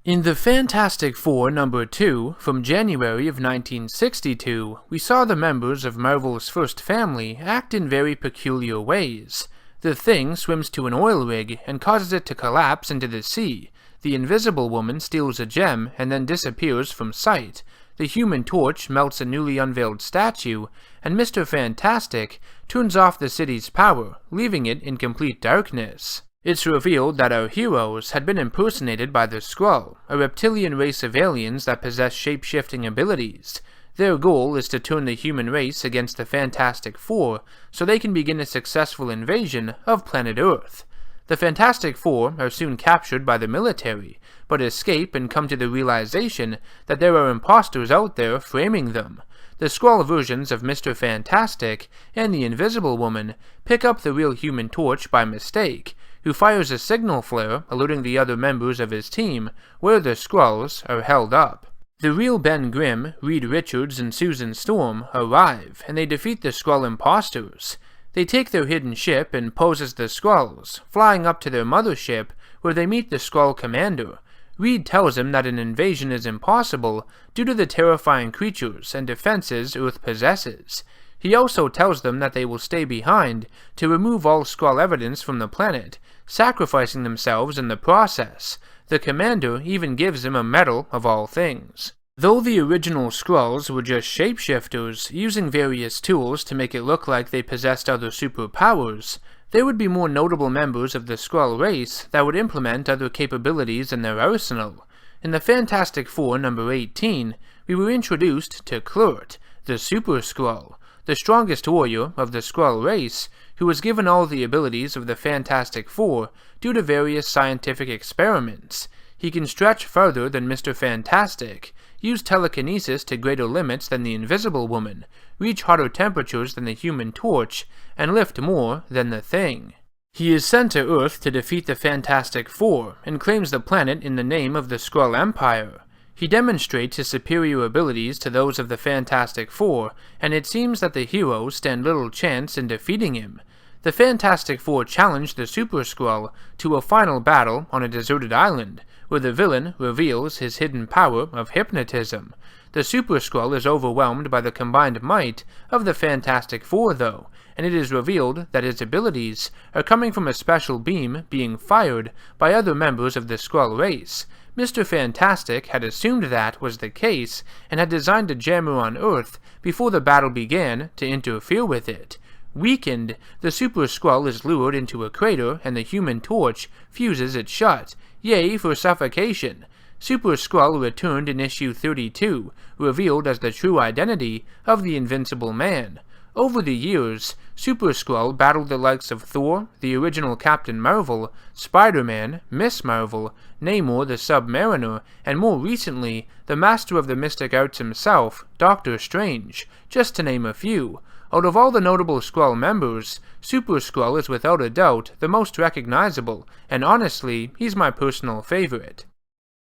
In the Fantastic Four #2 from January of 1962, we saw the members of Marvel's first family act in very peculiar ways. The Thing swims to an oil rig and causes it to collapse into the sea. The Invisible Woman steals a gem and then disappears from sight. The Human Torch melts a newly unveiled statue, and Mr. Fantastic turns off the city's power, leaving it in complete darkness. It's revealed that our heroes had been impersonated by the Skrull, a reptilian race of aliens that possess shape-shifting abilities. Their goal is to turn the human race against the Fantastic Four so they can begin a successful invasion of planet Earth. The Fantastic Four are soon captured by the military, but escape and come to the realization that there are imposters out there framing them. The Skrull versions of Mr. Fantastic and the Invisible Woman pick up the real Human Torch by mistake, who fires a signal flare alerting the other members of his team where the Skrulls are held up. The real Ben Grimm, Reed Richards, and Susan Storm arrive, and they defeat the Skrull imposters. They take their hidden ship and pose as the Skrulls, flying up to their mothership where they meet the Skrull commander. Reed tells him that an invasion is impossible due to the terrifying creatures and defenses Earth possesses. He also tells them that they will stay behind to remove all Skrull evidence from the planet, sacrificing themselves in the process. The commander even gives him a medal of all things. Though the original Skrulls were just shapeshifters, using various tools to make it look like they possessed other superpowers, there would be more notable members of the Skrull race that would implement other capabilities in their arsenal. In the Fantastic Four #18, we were introduced to Kl'rt, the Super Skrull, the strongest warrior of the Skrull race, who was given all the abilities of the Fantastic Four due to various scientific experiments. He can stretch farther than Mr. Fantastic, use telekinesis to greater limits than the Invisible Woman, reach hotter temperatures than the Human Torch, and lift more than the Thing. He is sent to Earth to defeat the Fantastic Four, and claims the planet in the name of the Skrull Empire. He demonstrates his superior abilities to those of the Fantastic Four, and it seems that the heroes stand little chance in defeating him. The Fantastic Four challenge the Super Skrull to a final battle on a deserted island, where the villain reveals his hidden power of hypnotism. The Super Skrull is overwhelmed by the combined might of the Fantastic Four, though, and it is revealed that his abilities are coming from a special beam being fired by other members of the Skrull race. Mr. Fantastic had assumed that was the case, and had designed a jammer on Earth before the battle began to interfere with it. Weakened, the Super Skrull is lured into a crater and the Human Torch fuses it shut. Yay for suffocation! Super Skrull returned in issue 32, revealed as the true identity of the Invincible Man. Over the years, Super Skrull battled the likes of Thor, the original Captain Marvel, Spider-Man, Miss Marvel, Namor the Submariner, and more recently, the master of the mystic arts himself, Doctor Strange, just to name a few. Out of all the notable Skrull members, Super Skrull is without a doubt the most recognizable, and honestly, he's my personal favorite.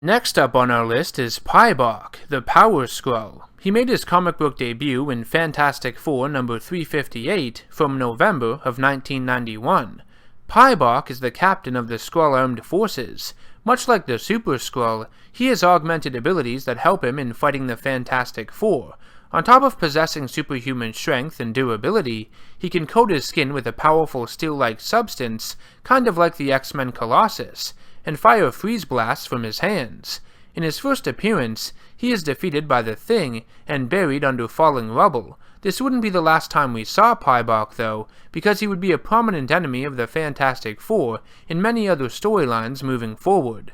Next up on our list is Paibok, the Power Skrull. He made his comic book debut in Fantastic Four #358 from November of 1991. Paibok is the captain of the Skrull Armed Forces. Much like the Super Skrull, he has augmented abilities that help him in fighting the Fantastic Four. On top of possessing superhuman strength and durability, he can coat his skin with a powerful steel-like substance, kind of like the X-Men Colossus, and fire freeze blasts from his hands. In his first appearance, he is defeated by the Thing and buried under falling rubble. This wouldn't be the last time we saw Paibok, though, because he would be a prominent enemy of the Fantastic Four in many other storylines moving forward.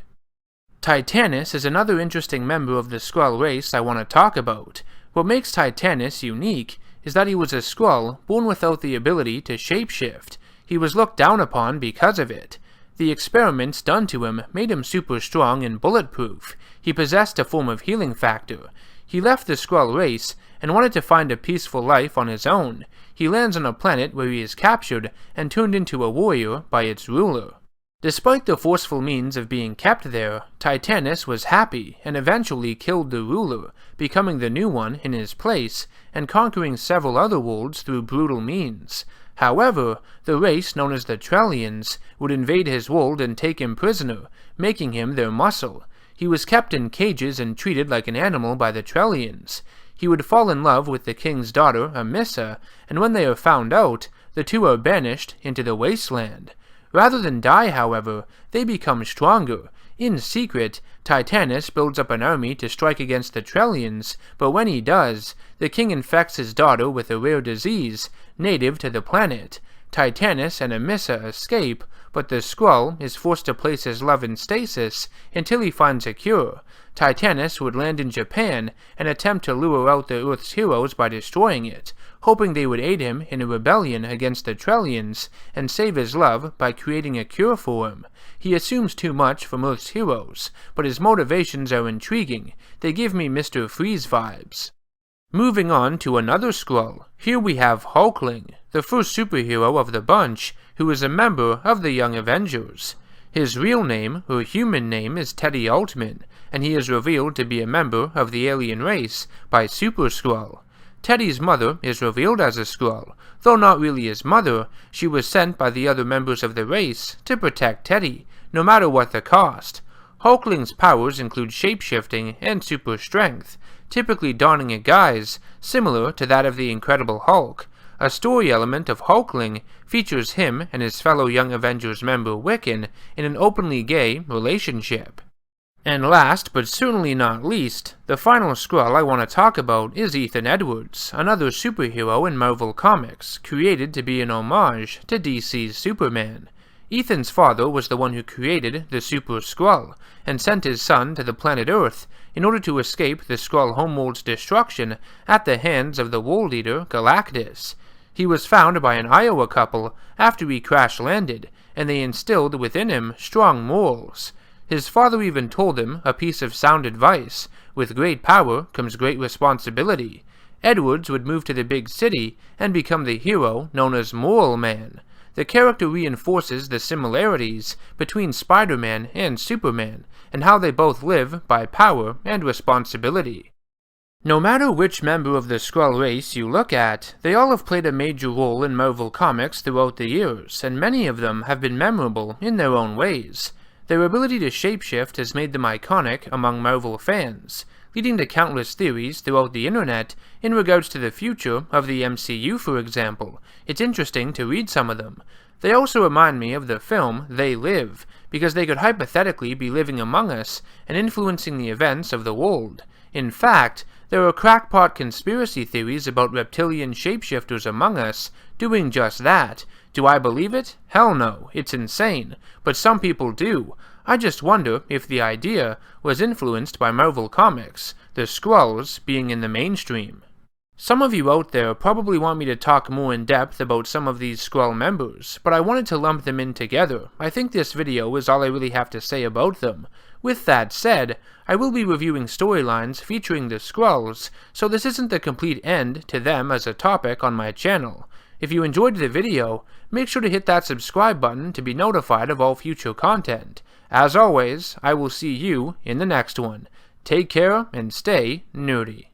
Titanus is another interesting member of the Skrull race I want to talk about. What makes Titanus unique is that he was a Skrull born without the ability to shapeshift. He was looked down upon because of it. The experiments done to him made him super strong and bulletproof. He possessed a form of healing factor. He left the Skrull race and wanted to find a peaceful life on his own. He lands on a planet where he is captured and turned into a warrior by its ruler. Despite the forceful means of being kept there, Titanus was happy and eventually killed the ruler, becoming the new one in his place and conquering several other worlds through brutal means. However, the race known as the Trellians would invade his world and take him prisoner, making him their muscle. He was kept in cages and treated like an animal by the Trellians. He would fall in love with the king's daughter, Amissa, and when they are found out, the two are banished into the wasteland. Rather than die, however, they become stronger. In secret, Titanus builds up an army to strike against the Trellians, but when he does, the king infects his daughter with a rare disease native to the planet. Titanus and Amissa escape, but the Skrull is forced to place his love in stasis until he finds a cure. Titanus would land in Japan and attempt to lure out the Earth's heroes by destroying it, hoping they would aid him in a rebellion against the Trellians and save his love by creating a cure for him. He assumes too much from Earth's heroes, but his motivations are intriguing. They give me Mr. Freeze vibes. Moving on to another Skrull, here we have Hulkling, the first superhero of the bunch, who is a member of the Young Avengers. His real name, or human name, is Teddy Altman, and he is revealed to be a member of the alien race by Super Skrull. Teddy's mother is revealed as a Skrull, though not really his mother. She was sent by the other members of the race to protect Teddy, no matter what the cost. Hulkling's powers include shapeshifting and super strength, typically donning a guise similar to that of the Incredible Hulk. A story element of Hulkling features him and his fellow Young Avengers member Wiccan in an openly gay relationship. And last, but certainly not least, the final Skrull I want to talk about is Ethan Edwards, another superhero in Marvel Comics, created to be an homage to DC's Superman. Ethan's father was the one who created the Super Skrull, and sent his son to the planet Earth in order to escape the Skrull homeworld's destruction at the hands of the World Eater Galactus. He was found by an Iowa couple after he crash-landed, and they instilled within him strong morals. His father even told him a piece of sound advice: with great power comes great responsibility. Edwards would move to the big city and become the hero known as Moral Man. The character reinforces the similarities between Spider-Man and Superman, and how they both live by power and responsibility. No matter which member of the Skrull race you look at, they all have played a major role in Marvel Comics throughout the years, and many of them have been memorable in their own ways. Their ability to shapeshift has made them iconic among Marvel fans, leading to countless theories throughout the internet in regards to the future of the MCU, for example. It's interesting to read some of them. They also remind me of the film They Live, because they could hypothetically be living among us and influencing the events of the world. In fact, there are crackpot conspiracy theories about reptilian shapeshifters among us doing just that. Do I believe it? Hell no, it's insane, but some people do. I just wonder if the idea was influenced by Marvel Comics, the Skrulls being in the mainstream. Some of you out there probably want me to talk more in depth about some of these Skrull members, but I wanted to lump them in together. I think this video is all I really have to say about them. With that said, I will be reviewing storylines featuring the Skrulls, so this isn't the complete end to them as a topic on my channel. If you enjoyed the video, make sure to hit that subscribe button to be notified of all future content. As always, I will see you in the next one. Take care and stay nerdy.